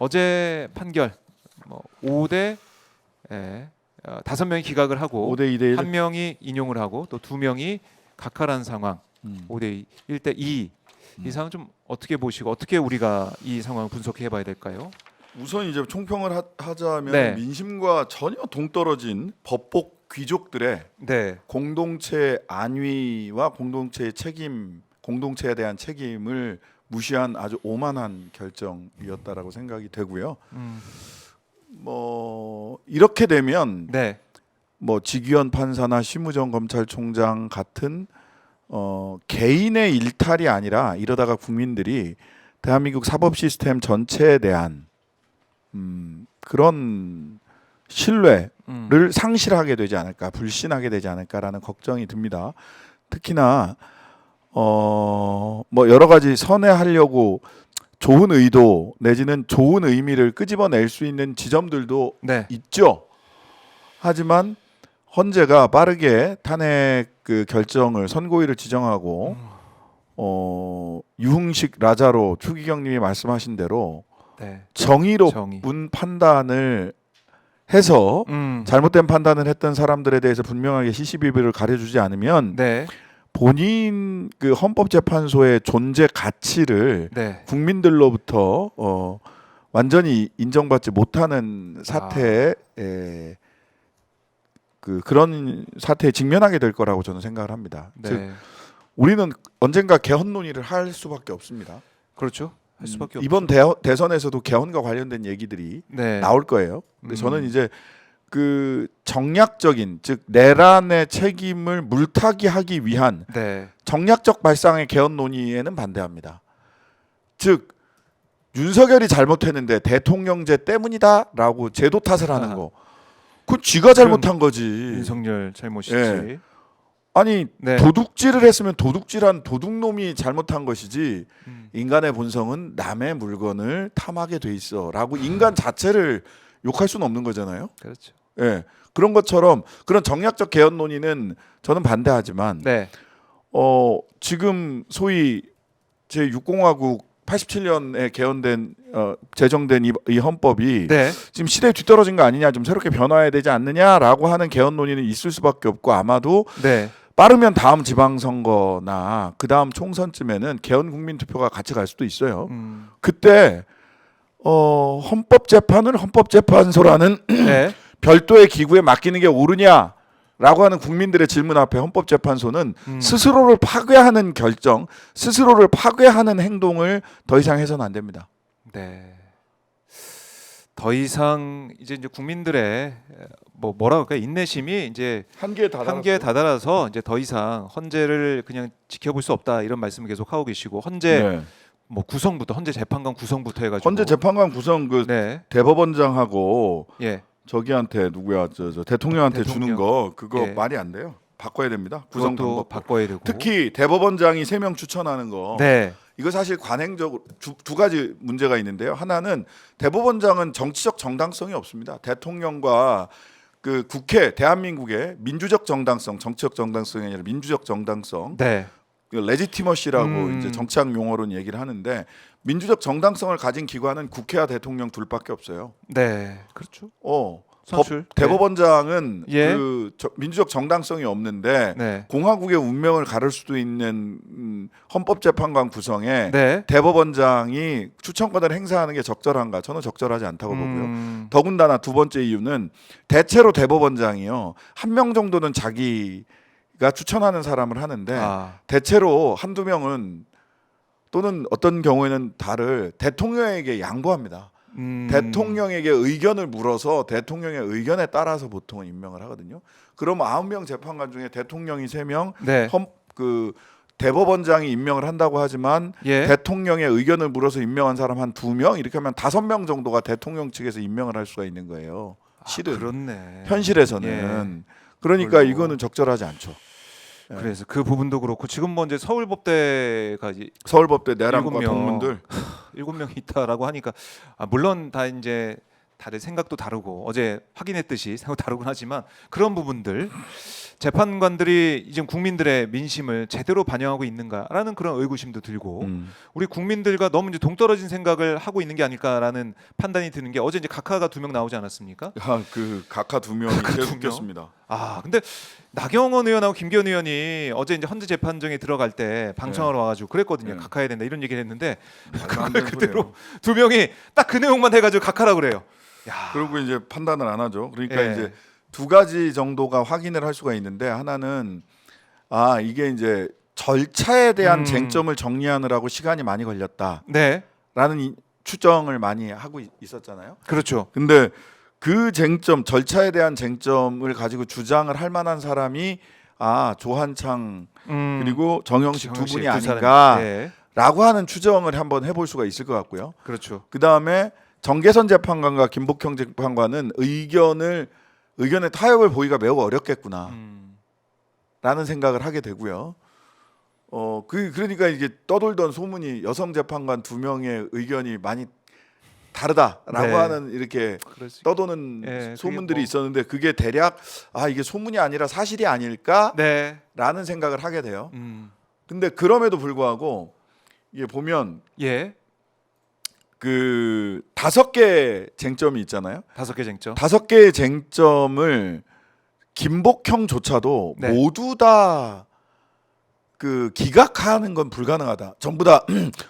어제 판결 5대 5명이 기각을 하고 5대 2대 1. 한 명이 인용을 하고 또 2명이 각하라는 상황. 5대 2, 1대 2. 이 상황 좀 어떻게 보시고 어떻게 우리가 이 상황을 분석해 봐야 될까요? 우선 이제 총평을 하자면 네. 민심과 전혀 동떨어진 법복 귀족들의 네. 공동체 안위와 공동체의 책임, 공동체에 대한 책임을 무시한 아주 오만한 결정이었다라고 생각이 되고요. 뭐 이렇게 되면 네. 뭐 지기현 판사나 심우정 검찰총장 같은 개인의 일탈이 아니라 이러다가 국민들이 대한민국 사법 시스템 전체에 대한 그런 신뢰를 상실하게 되지 않을까, 불신하게 되지 않을까라는 걱정이 듭니다. 특히나 뭐 여러 가지 선회하려고 좋은 의도 내지는 좋은 의미를 끄집어낼 수 있는 지점들도 네. 있죠. 하지만 헌재가 빠르게 탄핵 그 결정을 선고일을 지정하고 유흥식 라자로 추기경님이 말씀하신 대로 네. 정의로운 판단을 해서 잘못된 판단을 했던 사람들에 대해서 분명하게 시시비비를 가려주지 않으면 네. 본인 그 헌법재판소의 존재 가치를 네. 국민들로부터 완전히 인정받지 못하는 사태에 그런 사태에 직면하게 될 거라고 저는 생각을 합니다. 네. 즉 우리는 언젠가 개헌 논의를 할 수밖에 없습니다. 그렇죠. 할 수밖에 없죠. 이번 대선에서도 개헌과 관련된 얘기들이 네. 나올 거예요. 근데 저는 이제 그 정략적인 즉 내란의 책임을 물타기하기 위한 네. 정략적 발상의 개헌 논의에는 반대합니다. 즉 윤석열이 잘못했는데 대통령제 때문이다라고 제도 탓을 하는 거, 그건 쥐가 잘못한 거지. 윤석열 잘못이지. 예. 아니 네. 도둑질을 했으면 도둑질한 도둑놈이 잘못한 것이지 인간의 본성은 남의 물건을 탐하게 돼 있어라고 인간 자체를 욕할 수는 없는 거잖아요. 그렇죠. 예. 그런 것처럼 그런 정략적 개헌 논의는 저는 반대하지만 네. 지금 소위 제6공화국 87년에 개헌된 제정된 이 헌법이 네. 지금 시대에 뒤떨어진 거 아니냐, 좀 새롭게 변화해야 되지 않느냐라고 하는 개헌 논의는 있을 수밖에 없고 아마도 네. 빠르면 다음 지방선거나 그 다음 총선쯤에는 개헌 국민투표가 같이 갈 수도 있어요. 그때 헌법재판을 헌법재판소라는 네. 별도의 기구에 맡기는 게 옳으냐라고 하는 국민들의 질문 앞에 헌법재판소는 스스로를 파괴하는 결정, 스스로를 파괴하는 행동을 더 이상 해서는 안 됩니다. 네. 더 이상 이제 국민들의 뭐라 그럴까, 인내심이 이제 한계에 다다라서 이제 더 이상 헌재를 그냥 지켜볼 수 없다, 이런 말씀을 계속 하고 계시고, 헌재 네. 뭐 구성부터, 헌재 재판관 구성부터 해가지고 헌재 재판관 구성 그 네. 대법원장하고 예. 저기한테 누구야 저 대통령한테 대통령. 주는 거 그거 예. 말이 안 돼요. 바꿔야 됩니다. 구성 그것도 방법 바꿔야 되고. 특히 대법원장이 3명 추천하는 거. 네. 이거 사실 관행적으로 두 가지 문제가 있는데요. 하나는 대법원장은 정치적 정당성이 없습니다. 대통령과 그 국회, 대한민국의 민주적 정당성, 정치적 정당성이 아니라 민주적 정당성, 네. 그 레지티머시라고 이제 정치학 용어로는 얘기를 하는데, 민주적 정당성을 가진 기관은 국회와 대통령 둘밖에 없어요. 네. 그렇죠. 선출. 대법원장은 예. 민주적 정당성이 없는데 네. 공화국의 운명을 가를 수도 있는 헌법재판관 구성에 네. 대법원장이 추천권을 행사하는 게 적절한가? 저는 적절하지 않다고 보고요. 더군다나 두 번째 이유는 대체로 대법원장이요, 1명 정도는 자기가 추천하는 사람을 하는데 대체로 한두 명은 또는 어떤 경우에는 다를 대통령에게 양보합니다. 대통령에게 의견을 물어서 대통령의 의견에 따라서 보통은 임명을 하거든요. 그럼 9명 재판관 중에 대통령이 3명, 네. 그 대법원장이 임명을 한다고 하지만 예. 대통령의 의견을 물어서 임명한 사람 한 2명, 이렇게 하면 5명 정도가 대통령 측에서 임명을 할 수가 있는 거예요. 실은 그렇네. 현실에서는. 예. 그러니까 그걸로. 이거는 적절하지 않죠. 그래서 그 부분도 그렇고, 지금 뭐 이제 서울법대가 서울법대 내란과 동문들 7명 있다라고 하니까 물론 다 이제 다들 생각도 다르고 어제 확인했듯이 생각 다르긴 하지만 그런 부분들 재판관들이 이제 국민들의 민심을 제대로 반영하고 있는가라는 그런 의구심도 들고 우리 국민들과 너무 이제 동떨어진 생각을 하고 있는 게 아닐까라는 판단이 드는 게 어제 이제 각하가 2명 나오지 않았습니까? 그 각하 2명이 계속 웃겼습니다. 근데 나경원 의원하고 김기현 의원이 어제 이제 헌재 재판정에 들어갈 때 방청하러 와가지고 그랬거든요. 각하해야 된다 이런 얘기를 했는데 그걸 그대로 2명이 딱 그 내용만 해가지고 각하라 그래요. 그리고 이제 판단을 안 하죠. 그러니까 예. 이제 2가지 정도가 확인을 할 수가 있는데 하나는 이게 이제 절차에 대한 쟁점을 정리하느라고 시간이 많이 걸렸다라는 네, 추정을 많이 하고 있었잖아요. 그렇죠. 근데 그 쟁점, 절차에 대한 쟁점을 가지고 주장을 할 만한 사람이 조한창 그리고 정영식 두 분이 아닌가라고 하는 추정을 한번 해볼 수가 있을 것 같고요. 그렇죠. 그 다음에 정계선 재판관과 김복형 재판관은 의견의 타협을 보기가 매우 어렵겠구나 라는 생각을 하게 되고요. 그러니까 이게 떠돌던 소문이 여성 재판관 2명의 의견이 많이 다르다라고 하는 이렇게 떠도는 소문들이 있었는데 그게 대략 이게 소문이 아니라 사실이 아닐까라는 생각을 하게 돼요. 근데 그럼에도 불구하고 이게 보면 그 5개 쟁점이 있잖아요. 5개 쟁점. 5개의 쟁점을 김복형조차도 모두 다 그 기각하는 건 불가능하다. 전부 다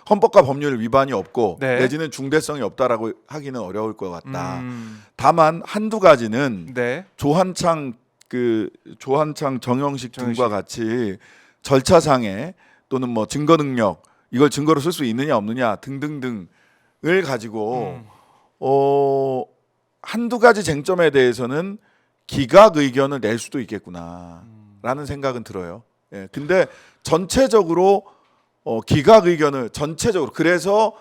헌법과 법률 위반이 없고 내지는 중대성이 없다라고 하기는 어려울 것 같다. 다만 한두 가지는 조한창 정영식 등과 같이 절차상에 또는 뭐 증거 능력 이걸 증거로 쓸 수 있느냐 없느냐 등등등을 가지고 한두 가지 쟁점에 대해서는 기각 의견을 낼 수도 있겠구나라는 생각은 들어요. 근데 전체적으로 기각 의견을 전체적으로 그래서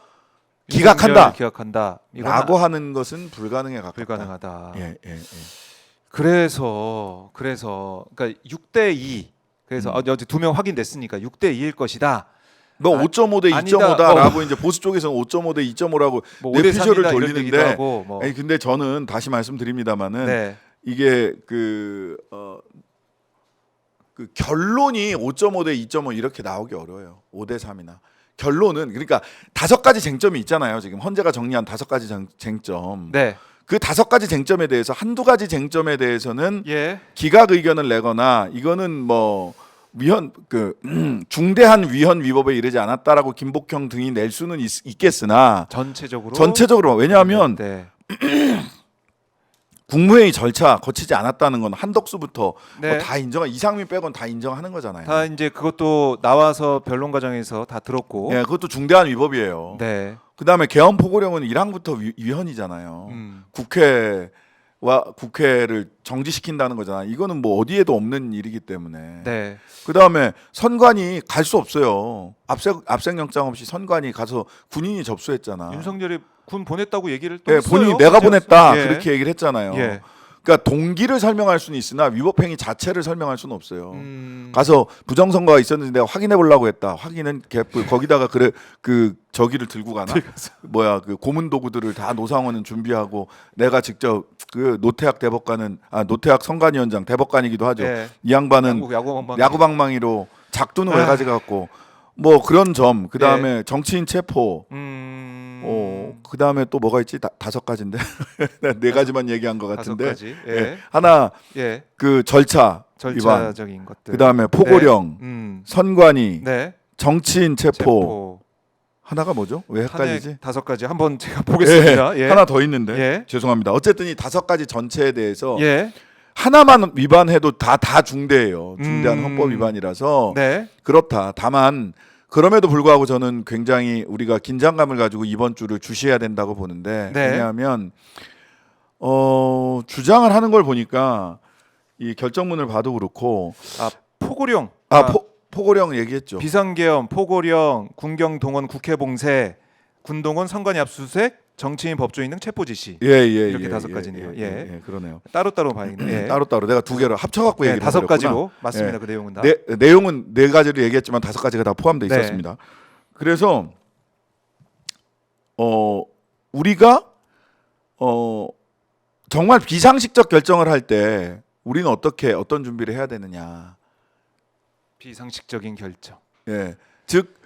기각한다라고 하는 것은 불가능하다. 그래서 그러니까 6대2 그래서 어제 2명 확인됐으니까 6대2일 것이다. 5.5대 2.5다라고 이제 보수 쪽에서는 5.5대 2.5라고 뇌피셜을 돌리는데 아니 근데 저는 다시 말씀드립니다만은 이게 그 결론이 5.5대 2.5 이렇게 나오기 어려워요. 5대 3이나 결론은 그러니까 5가지 쟁점이 있잖아요. 지금 헌재가 정리한 5가지 쟁점. 그 5가지 쟁점에 대해서 한두 가지 쟁점에 대해서는 기각 의견을 내거나 이거는 뭐 중대한 위헌 위법에 이르지 않았다라고 김복형 등이 낼 수는 있겠으나 전체적으로 왜냐하면 국무회의 절차 거치지 않았다는 건 한덕수부터 다 인정, 이상민 빼곤 다 인정하는 거잖아요. 다 이제 그것도 나와서 변론 과정에서 다 들었고. 그것도 중대한 위법이에요. 그다음에 개헌 포고령은 1항부터 위헌이잖아요. 국회를 정지시킨다는 거잖아. 이거는 뭐 어디에도 없는 일이기 때문에. 그다음에 선관위 갈 수 없어요. 압색영장 없이 선관위 가서 군인이 접수했잖아. 윤석열이 군 보냈다고 얘기를 또 했어요. 본인이 내가 보냈다 그렇게 얘기를 했잖아요. 그러니까 동기를 설명할 수는 있으나 위법행위 자체를 설명할 수는 없어요. 가서 부정선거가 있었는데 내가 확인해 보려고 했다. 확인은 개뿔. 거기다가 그 저기를 들고 가나? 그 고문 도구들을 다 노상원은 준비하고 내가 직접 그 노태학 대법관은 노태학 선관위원장 대법관이기도 하죠. 이 양반은 야구방망이로 작두는 왜 가져갔고 뭐 그런 점. 그다음에 정치인 체포. 그다음에 또 뭐가 있지? 5가지인데 4가지만 얘기한 것 같은데 하나 그 절차적인 것들. 그다음에 포고령, 선관위, 정치인 체포. 하나가 뭐죠? 왜 헷갈리지? 5가지 한번 제가 보겠습니다. 하나 더 있는데 죄송합니다. 어쨌든 이 5가지 전체에 대해서 하나만 위반해도 다 중대해요. 중대한 헌법 위반이라서 그렇다. 다만 그럼에도 불구하고 저는 굉장히 우리가 긴장감을 가지고 이번 주를 주시해야 된다고 보는데 왜냐하면 주장을 하는 걸 보니까 이 결정문을 봐도 그렇고 포고령 포고령 얘기했죠. 비상계엄, 포고령, 군경동원 국회봉쇄, 군동원 선관위 압수수색, 정치인 법조인 등 체포 지시. 이렇게 5가지네요. 그러네요. 따로따로 봐야겠네요. 따로따로 내가 2개를 합쳐갖고 얘기를 5가지로 맞습니다. 그 내용은 다. 내용은 4가지를 얘기했지만 5가지가 다 포함되어 있었습니다. 그래서 우리가 정말 비상식적 결정을 할 때 우리는 어떤 준비를 해야 되느냐. 비상식적인 결정. 예, 즉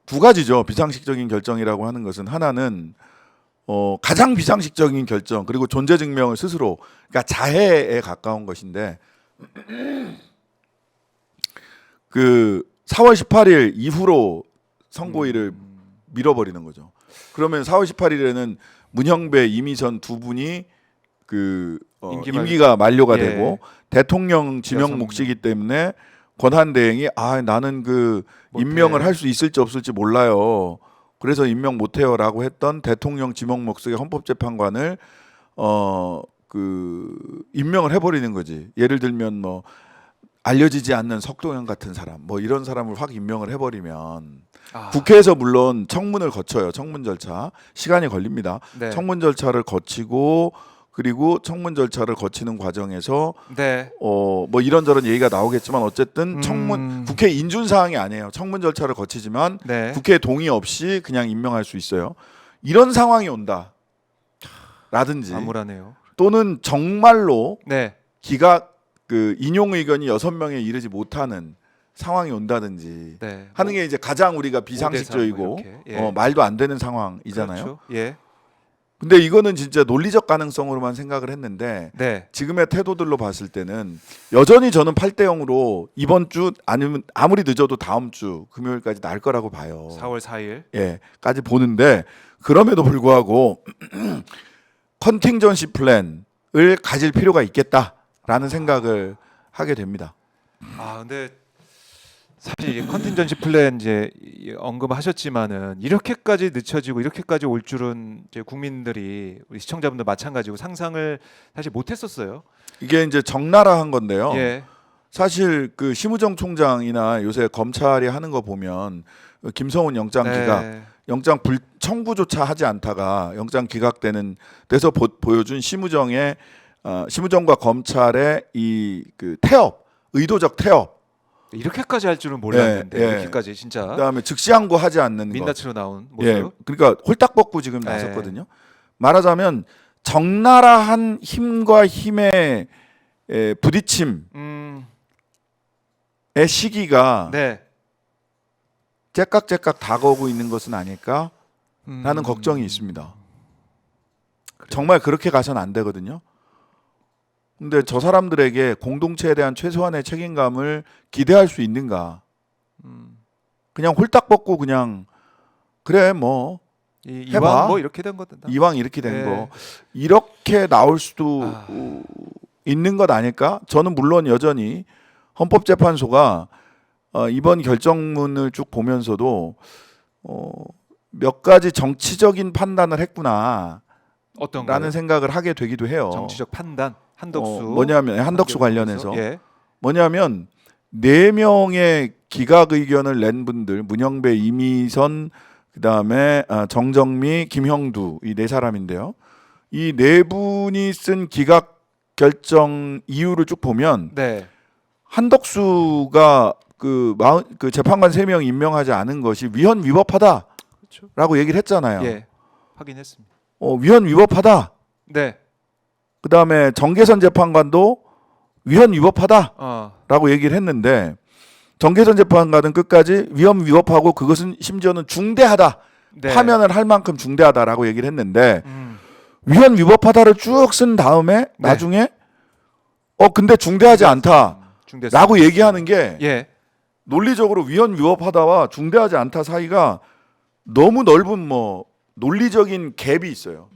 두 가지죠. 비상식적인 결정이라고 하는 것은 하나는 가장 비상식적인 결정 그리고 존재 증명을 스스로 그러니까 자해에 가까운 것인데 그 4월 18일 이후로 선고일을 밀어버리는 거죠. 그러면 4월 18일에는 문형배, 이미선 두 분이 그 임기가 만료가 예. 되고 대통령 지명 6명. 몫이기 때문에 권한 대행이 나는 그 못해. 임명을 할 수 있을지 없을지 몰라요. 그래서 임명 못해요라고 했던 대통령 지명 몫의 헌법재판관을 그 임명을 해버리는 거지. 예를 들면 뭐 알려지지 않는 석동현 같은 사람, 뭐 이런 사람을 확 임명을 해버리면 국회에서 물론 청문을 거쳐요. 청문 절차 시간이 걸립니다. 네. 청문 절차를 거치고 그리고 청문 절차를 거치는 과정에서 네. 뭐 이런저런 얘기가 나오겠지만 어쨌든 청문 국회 인준 사항이 아니에요. 청문 절차를 거치지만 네. 국회 동의 없이 그냥 임명할 수 있어요. 이런 상황이 온다. 라든지 암울하네요. 또는 정말로 네. 그 인용 의견이 6명에 이르지 못하는 상황이 온다든지 네. 하는 게 이제 가장 우리가 비상식적이고 뭐 이렇게. 예. 말도 안 되는 상황이잖아요. 그렇죠. 예. 근데 이거는 진짜 논리적 가능성으로만 생각을 했는데 네. 지금의 태도들로 봤을 때는 여전히 저는 8대 0으로 이번 주 아니면 아무리 늦어도 다음 주 금요일까지 날 거라고 봐요. 4월 4일. 예, 까지 보는데 그럼에도 불구하고 컨팅전시 플랜을 가질 필요가 있겠다라는 생각을 하게 됩니다. 근데 사실 이 컨틴전시 플랜 이제 언급하셨지만은 이렇게까지 늦춰지고 이렇게까지 올 줄은 이제 국민들이 우리 시청자분들 마찬가지고 상상을 사실 못했었어요. 이게 이제 적나라한 건데요. 예. 사실 그 심우정 총장이나 요새 검찰이 하는 거 보면 김성훈 영장 기각, 네. 영장 청구조차 하지 않다가 영장 기각되는 데서 보여준 심우정과 검찰의 이 그 태업, 의도적 태업. 이렇게까지 할 줄은 몰랐는데 예. 이렇게까지 진짜 그다음에 즉시항고 하지 않는 것. 민낯으로 나온 모습. 예, 그러니까 홀딱 벗고 지금 네. 나섰거든요. 말하자면 적나라한 힘과 힘의 부딪힘의 시기가 네. 째깍째깍 다가오고 있는 것은 아닐까라는 음. 걱정이 있습니다. 정말 그렇게 가서는 안 되거든요. 근데 저 사람들에게 공동체에 대한 최소한의 책임감을 기대할 수 있는가? 그냥 홀딱 벗고 그냥 그래 뭐 해봐. 이왕 뭐 이렇게 된 거다. 이왕 이렇게 된 네. 거 이렇게 나올 수도 있는 것 아닐까? 저는 물론 여전히 헌법재판소가 이번 결정문을 쭉 보면서도 몇 가지 정치적인 판단을 했구나. 어떤 라는 거요? 생각을 하게 되기도 해요. 정치적 판단. 한덕수. 뭐냐면 한덕수 관련해서 예. 뭐냐면 4명의 기각 의견을 낸 분들 문형배, 이미선, 그다음에 정정미, 김형두 이 4사람인데요. 이 4분이 쓴 기각 결정 이유를 쭉 보면 네. 한덕수가 그 재판관 3명 임명하지 않은 것이 위헌 위법하다라고 그렇죠. 얘기를 했잖아요. 예. 확인했습니다. 위헌 위법하다. 네. 그다음에 정계선 재판관도 위헌 위법하다라고 얘기를 했는데 정계선 재판관은 끝까지 위헌 위법하고 그것은 심지어는 중대하다. 네. 파면을 할 만큼 중대하다라고 얘기를 했는데 위헌 위법하다를 쭉 쓴 다음에 나중에 근데 중대하지 않다라고 얘기하는 게 예. 논리적으로 위헌 위법하다와 중대하지 않다 사이가 너무 넓은 뭐 논리적인 갭이 있어요.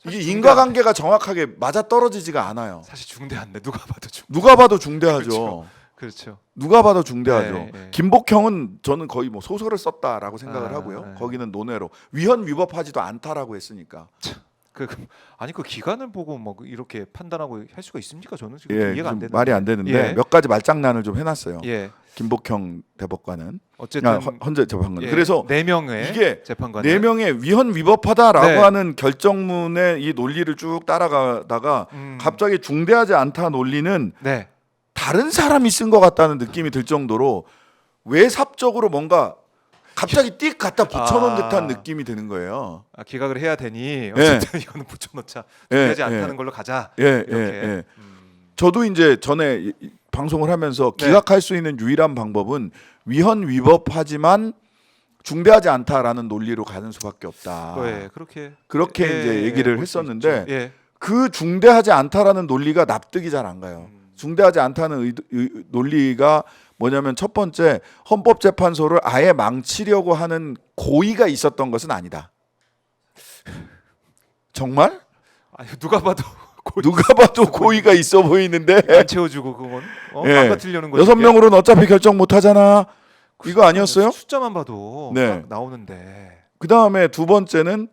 이게 인과관계가 정확하게 맞아 떨어지지가 않아요. 사실 중대한데 누가 봐도 누가 봐도 중대하죠. 그렇죠. 누가 봐도 중대하죠. 네. 김복형은 저는 거의 뭐 소설을 썼다라고 생각을 하고요. 네. 거기는 논외로 위헌 위법하지도 않다라고 했으니까. 아니 그 기간을 보고 뭐 이렇게 판단하고 할 수가 있습니까? 저는 지금 예, 이해가 안 좀 되는데. 말이 안 되는데 예. 몇 가지 말장난을 좀 해놨어요. 예. 김복형 대법관은 어쨌든 헌재 재판관. 예. 그래서 4명의 이게 재판관 4명의 위헌 위법하다라고 네. 하는 결정문의 이 논리를 쭉 따라가다가 갑자기 중대하지 않다 논리는 네. 다른 사람이 쓴 것 같다는 느낌이 들 정도로 외삽적으로 뭔가 갑자기 띡 갖다 붙여놓은 듯한 느낌이 드는 거예요. 기각을 해야 되니 어쨌든 이거는 붙여놓자. 중대하지 않다는 걸로 가자. 예, 이렇게. 저도 이제 전에 방송을 하면서 네. 기각할 수 있는 유일한 방법은 위헌 위법하지만 중대하지 않다라는 논리로 가는 수밖에 없다. 네, 그렇게 예, 이제 얘기를 볼수 했었는데 있죠. 예. 그 중대하지 않다라는 논리가 납득이 잘 안 가요. 중대하지 않다는 논리가 뭐냐면 첫 번째 헌법재판소를 아예 망치려고 하는 고의가 있었던 것은 아니다. 정말? 아니, 누가 봐도 누가 봐도 고의가 있어 보이는데 안 채워주고 그건 예. 망가뜨리려는 거죠. 6명으로는 어차피 결정 못 하잖아. 이거 아니었어요? 숫자만 봐도 네. 막 나오는데. 그 다음에 두 번째는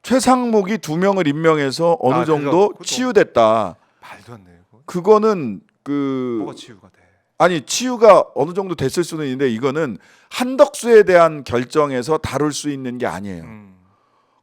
최상목이 2명을 임명해서 어느 정도 그것도 치유됐다. 말도 안 돼요. 그거는 뭐가 치유가 돼? 아니 치유가 어느 정도 됐을 수는 있는데 이거는 한덕수에 대한 결정에서 다룰 수 있는 게 아니에요.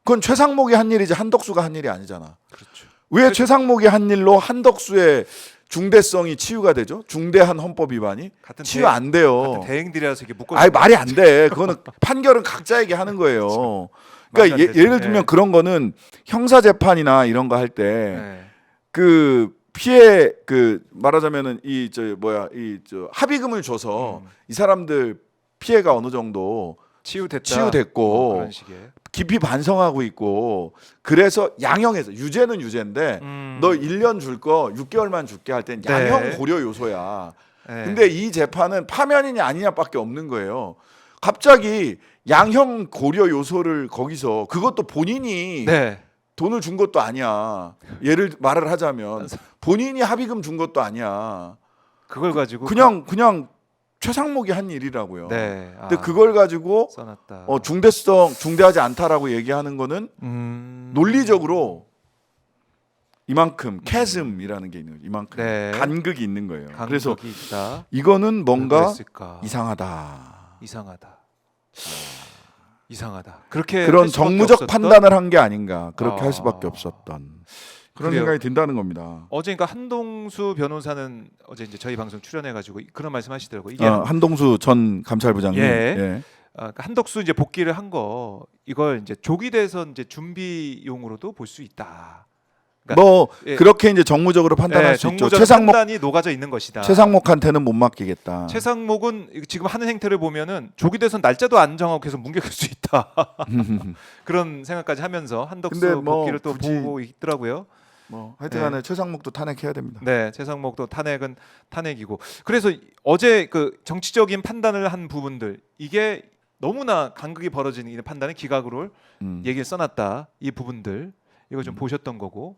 그건 최상목이 한 일이지 한덕수가 한 일이 아니잖아. 그렇죠. 왜 최상목이 한 일로 한덕수의 중대성이 치유가 되죠? 중대한 헌법 위반이 같은 치유 안 돼요. 같은 대행들이라서 이게 묶어. 아니 말이 안 돼. 그거는 판결은 각자에게 하는 거예요. 그러니까 말도 안 되죠. 예를 들면 네. 그런 거는 형사 재판이나 이런 거 할 때 네. 그 피해 그 말하자면은 이 저 합의금을 줘서 이 사람들 피해가 어느 정도 치유됐고 그런 식의. 깊이 반성하고 있고 그래서 양형해서 유죄는 유죄인데 너 1년 줄 거 6개월만 줄게 할 땐 양형 네. 고려 요소야. 네. 근데 이 재판은 파면이냐 아니냐밖에 없는 거예요. 갑자기 양형 고려 요소를 거기서 그것도 본인이 네. 돈을 준 것도 아니야. 말을 하자면 본인이 합의금 준 것도 아니야. 그걸 가지고 그냥 최상목이 한 일이라고요. 네. 근데 그걸 가지고 써놨다. 중대하지 않다라고 얘기하는 거는 논리적으로 이만큼 캐즘이라는 게 있는 거예요. 이만큼 네. 간극이 있는 거예요. 그래서 간격이 있다. 이거는 뭔가 그랬을까? 이상하다. 이상하다. 그렇게 그런 할 수밖에 정무적 없었던? 판단을 한 게 아닌가. 그렇게 할 수밖에 아. 없었던 그런 그래요. 생각이 든다는 겁니다. 어제 그러니까 한동수 변호사는 어제 이제 저희 방송 출연해가지고 그런 말씀하시더라고요. 이게 한동수 전 감찰부장님. 예. 예. 그러니까 한덕수 이제 복귀를 한 거 이걸 이제 조기 대선 이제 준비용으로도 볼 수 있다. 그러니까 뭐 예. 그렇게 이제 정무적으로 판단할 예, 수 있죠. 정무적 판단이 녹아져 있는 것이다. 최상목한테는 못 맡기겠다. 최상목은 지금 하는 행태를 보면은 조기 대선 날짜도 안 정하고 계속 뭉개길 수 있다. 그런 생각까지 하면서 한덕수 근데 뭐 복귀를 또 굳이- 보고 있더라고요. 뭐 하여튼간에 최상목도 탄핵해야 됩니다. 네, 최상목도 탄핵은 탄핵이고. 그래서 어제 그 정치적인 판단을 한 부분들 이게 너무나 간극이 벌어지는 이 판단을 기각으로 얘기를 써놨다. 이 부분들 이거 좀 보셨던 거고.